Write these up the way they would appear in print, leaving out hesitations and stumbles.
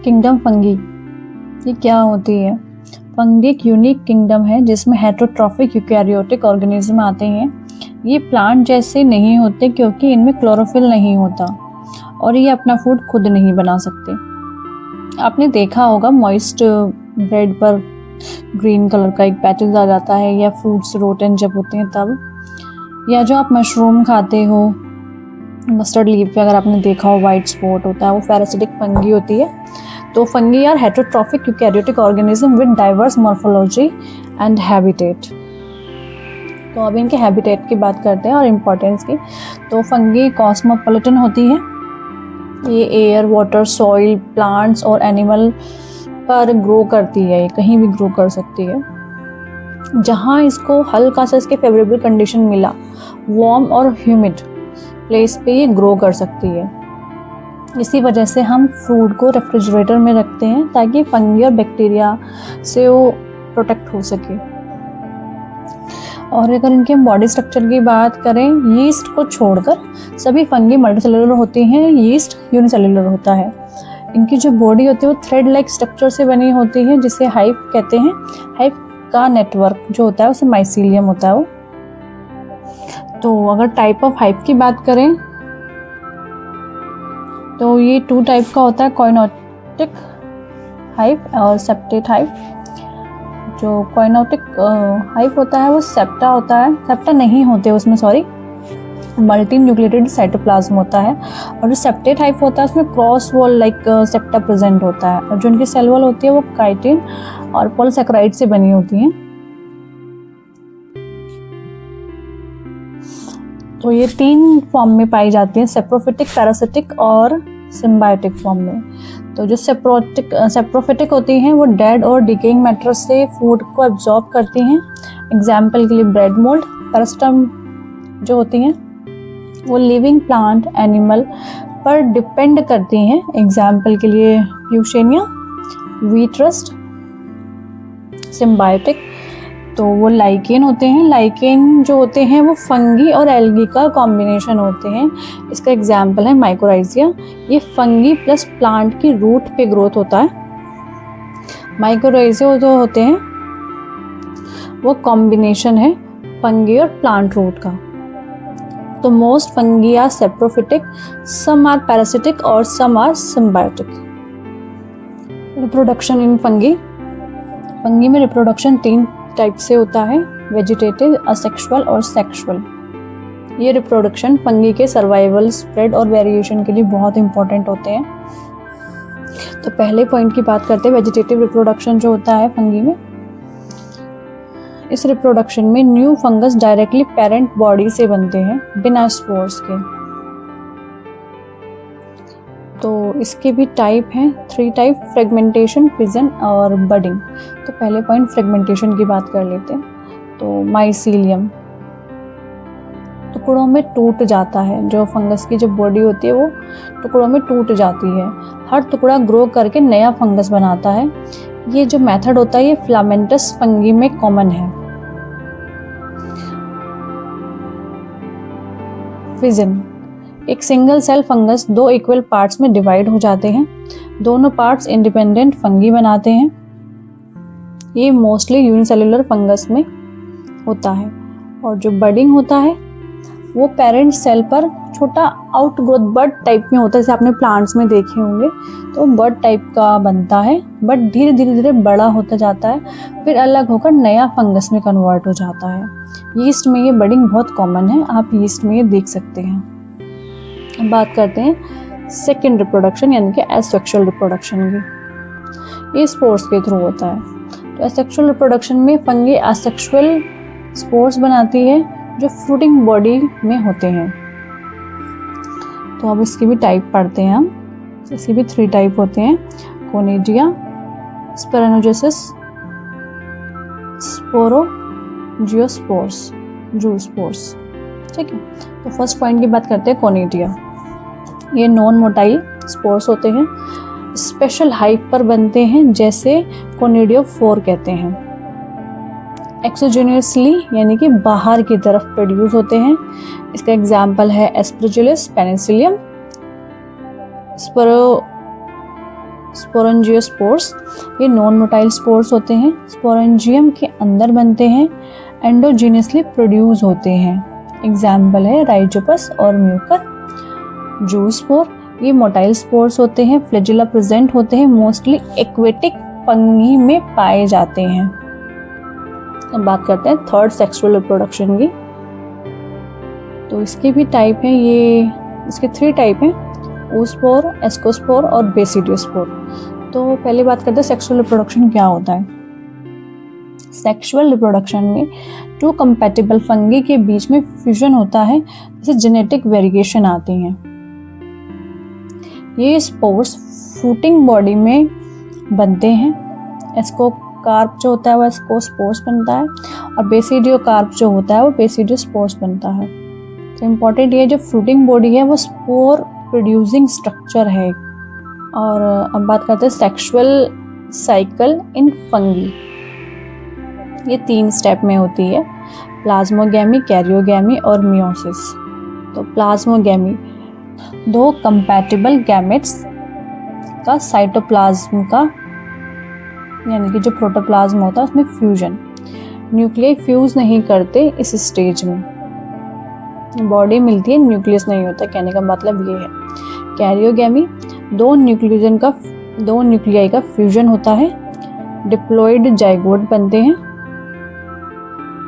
Kingdom fungi, ये क्या होती है? फंगी एक यूनिक किंगडम है जिसमें हेटरोट्रॉफिक यूकैरियोटिक ऑर्गेनिज्म आते हैं। ये प्लांट जैसे नहीं होते क्योंकि इनमें क्लोरोफिल नहीं होता और ये अपना फूड खुद नहीं बना सकते। आपने देखा होगा मॉइस्ट ब्रेड पर ग्रीन कलर का एक पैचेस आ जाता है, या फ्रूट्स रोटन जब होते हैं तब, या जो आप मशरूम खाते हो मस्टर्ड लीफ पे अगर आपने देखा हो वाइट स्पॉट होता है, वो पैरासिटिक फंगी होती है। तो fungi are heterotrophic eukaryotic organism with diverse morphology and habitat. तो अब इनके हैबिटेट की बात करते हैं और इम्पोर्टेंस की। तो फंगी कॉस्मोपॉलिटन होती है, ये एयर, वाटर, सॉइल, प्लांट्स और एनिमल पर ग्रो करती है, ये कहीं भी ग्रो कर सकती है। जहाँ इसको हल्का सा इसके फेवरेबल कंडीशन मिला, वार्म और ह्यूमिड प्लेस पे ये ग्रो कर सकती है। इसी वजह से हम फूड को रेफ्रिजरेटर में रखते हैं ताकि फंगी और बैक्टीरिया से वो प्रोटेक्ट हो सके। और अगर इनके बॉडी स्ट्रक्चर की बात करें, यीस्ट को छोड़कर सभी फंगी मल्टीसेलुलर होती हैं, यीस्ट यूनिसेलुलर होता है। इनकी जो बॉडी होती है वो थ्रेड लाइक स्ट्रक्चर से बनी होती है जिसे हाइव कहते हैं। हाइव का नेटवर्क जो होता है उसे माइसीलियम होता है वो। तो अगर टाइप ऑफ हाइव की बात करें तो ये 2 टाइप का होता है, कोइनोटिक हाइव और सेप्टेट हाइव। जो कोइनोटिक हाइव होता है वो सेप्टा होता है, सेप्टा नहीं होते उसमें, सॉरी, मल्टी न्यूक्लिएटेड साइटोप्लाज्म होता है। और जो सेप्टेट हाइव होता है उसमें cross wall like septa present होता है। और जो उनकी सेल वॉल होती है वो काइटिन और पॉलीसैकेराइड से बनी होती हैं। तो ये 3 फॉर्म में पाई जाती हैं, सेप्रोफिटिक, पैरासिटिक और सिम्बायोटिक फॉर्म में। तो जो सेप्रोफिटिक होती हैं वो डेड और डिकेइंग मैटर से फूड को एब्जॉर्ब करती हैं, एग्जाम्पल के लिए ब्रेड मोल्ड। पैरासिटम जो होती हैं वो लिविंग प्लांट एनिमल पर डिपेंड करती हैं, एग्जाम्पल के लिए प्यूशेनिया, व्हीट रस्ट। सिम्बायोटिक तो वो लाइकेन होते हैं, लाइकेन जो होते हैं वो फंगी और एल्गी का कॉम्बिनेशन होते हैं। इसका एग्जाम्पल है माइकोराइजिया, ये फंगी प्लस प्लांट की रूट पे ग्रोथ होता है। माइकोराइजिया जो होते हैं वो कॉम्बिनेशन है फंगी और प्लांट रूट का। तो most fungi are saprophytic, some are parasitic और some are symbiotic. Reproduction in fungi, fungi में रिप्रोडक्शन 3 टाइप से होता है, वेजिटेटिव, असेक्सुअल और सेक्सुअल। ये रिप्रोडक्शन फंगी के सर्वाइवल, स्प्रेड और वेरिएशन के लिए बहुत इंपॉर्टेंट होते हैं। तो पहले पॉइंट की बात करते हैं, वेजिटेटिव रिप्रोडक्शन जो होता है फंगी में। इस रिप्रोडक्शन में new fungus directly parent body से बनते हैं बिना स्पोर्स के। तो इसके भी टाइप हैं 3 टाइप, फ्रेगमेंटेशन, फिजन और बडिंग। तो पहले पॉइंट फ्रेगमेंटेशन की बात कर लेते हैं। तो माइसीलियम टुकड़ों में टूट जाता है, जो फंगस की जो बॉडी होती है वो टुकड़ों में टूट जाती है। हर टुकड़ा ग्रो करके नया फंगस बनाता है। ये जो मेथड होता है ये फिलामेंटस फंगी में कॉमन है। फिजन, एक single cell fungus 2 equal parts में डिवाइड हो जाते हैं, दोनों पार्ट्स इंडिपेंडेंट फंगी बनाते हैं। ये मोस्टली यूनिसेलुलर फंगस में होता है। और जो बडिंग होता है वो पेरेंट सेल पर छोटा आउटग्रोथ बड टाइप में होता है, जैसे आपने प्लांट्स में देखे होंगे। तो बड टाइप का बनता है, बट धीरे धीरे बड़ा होता जाता है, फिर अलग होकर नया फंगस में कन्वर्ट हो जाता है। यीस्ट में ये बडिंग बहुत कॉमन है, आप यीस्ट में ये देख सकते हैं। अब बात करते हैं सेकेंड रिप्रोडक्शन यानी कि एसेक्सुअल रिप्रोडक्शन की। ये स्पोर्स के थ्रू होता है। तो एसेक्सुअल रिप्रोडक्शन में फंगी एसेक्सुअल स्पोर्स बनाती है जो फ्रूटिंग बॉडी में होते हैं। तो अब इसकी भी टाइप पढ़ते हैं हम। इसकी भी 3 टाइप होते हैं, कोनिडिया, स्पेरानोजेसिस, स्पोरोजियोस्पोर्स, जूस्पोर्स। ठीक है, तो फर्स्ट पॉइंट की बात करते हैं कोनिडिया। ये नॉन मोटाइल स्पोर्स होते हैं, स्पेशल हाइव पर बनते हैं, जैसे कोनिडियोफोर कहते हैं। एक्सोजेनियसली यानी कि बाहर की तरफ प्रोड्यूस होते हैं। इसका एग्जाम्पल है एस्परजिलस, पेनिसिलियम, स्पोरेंजियोस्पोर्स, ये नॉन मोटाइल स्पोर्स होते हैं, स्पोरेंजियम के अंदर बनते हैं, एंडोजीनियसली प्रोड्यूस होते हैं। एग्जाम्पल है राइजोपस और म्यूकर। जूस्पोर, ये मोटाइल स्पोर्स होते हैं, फ्लैजिला प्रेजेंट होते हैं, मोस्टली एक्वेटिक फंगी में पाए जाते हैं। अब बात करते हैं थर्ड सेक्सुअल रिप्रोडक्शन की। तो इसके भी टाइप हैं, ये इसके 3 टाइप हैं, oospore, ascospore और basidiospore। तो पहले बात करते हैं सेक्सुअल रिप्रोडक्शन क्या होता है। सेक्सुअल रिप्रोडक्शन में 2 कंपैटिबल फंगी के बीच में फ्यूजन होता है, जिससे जेनेटिक वेरिएशन आती हैं। ये स्पोर्स फ्रूटिंग बॉडी में बनते हैं। एस्कोकार्प जो होता है वो एस्कोस्पोर्स बनता है, और बेसिडियोकार्प जो होता है वो बेसिडियोस्पोर्स बनता है। तो इम्पॉर्टेंट ये जो फ्रूटिंग बॉडी है वो स्पोर प्रोड्यूसिंग स्ट्रक्चर है। और अब बात करते हैं सेक्सुअल साइकिल इन फंगी। ये 3 स्टेप में होती है, प्लाज्मोगैमी, कैरियोगैमी और मियोसिस। तो प्लाज्मोगैमी 2 कंपैटिबल गैमेट्स का साइटोप्लाज्म का, यानी कि जो प्रोटोप्लाज्म होता है उसमें फ्यूजन। न्यूक्लियाई फ्यूज नहीं करते इस स्टेज में, बॉडी मिलती है, न्यूक्लियस नहीं होता, कहने का मतलब ये है। कैरियोगैमी 2 न्यूक्लियाई का फ्यूजन होता है, डिप्लॉइड जाइगोट बनते हैं,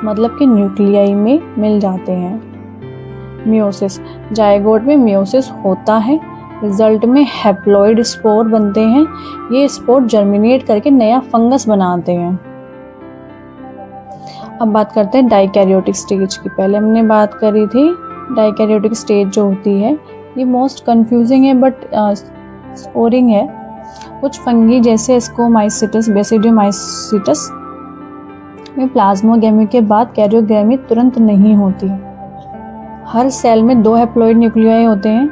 मतलब कि न्यूक्लियाई में मिल जाते हैं। मियोसिस, जाइगोट में मियोसिस होता है, रिजल्ट में हैप्लॉइड स्पोर बनते हैं। ये स्पोर जर्मिनेट करके नया फंगस बनाते हैं। अब बात करते हैं डाइकैरियोटिक स्टेज की। पहले हमने बात करी थी डाइकैरियोटिक स्टेज जो होती है, ये मोस्ट कंफ्यूजिंग है बट स्कोरिंग है। कुछ फंगी जैसे स्कोमाइसिटस, बेसिडियोमाइसिटस में प्लाज्मोगैमी के बाद कैरियोगैमी तुरंत नहीं होती। हर सेल में 2 हैप्लॉइड न्यूक्लियाई होते हैं।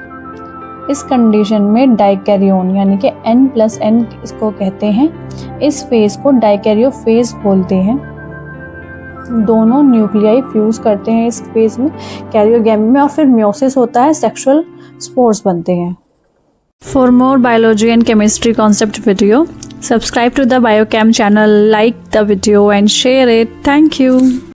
इस कंडीशन में डाइकैरियोन, यानी कि N+N इसको कहते हैं, इस फेज को डाइकैरियो फेज बोलते हैं। दोनों न्यूक्लियाई फ्यूज करते हैं इस फेज में, कैरियोगैमी में, और फिर मियोसिस होता है, सेक्सुअल स्पोर्स बनते हैं। For more biology and chemistry concept video, subscribe to the Biochem channel, like the video and share it. Thank you.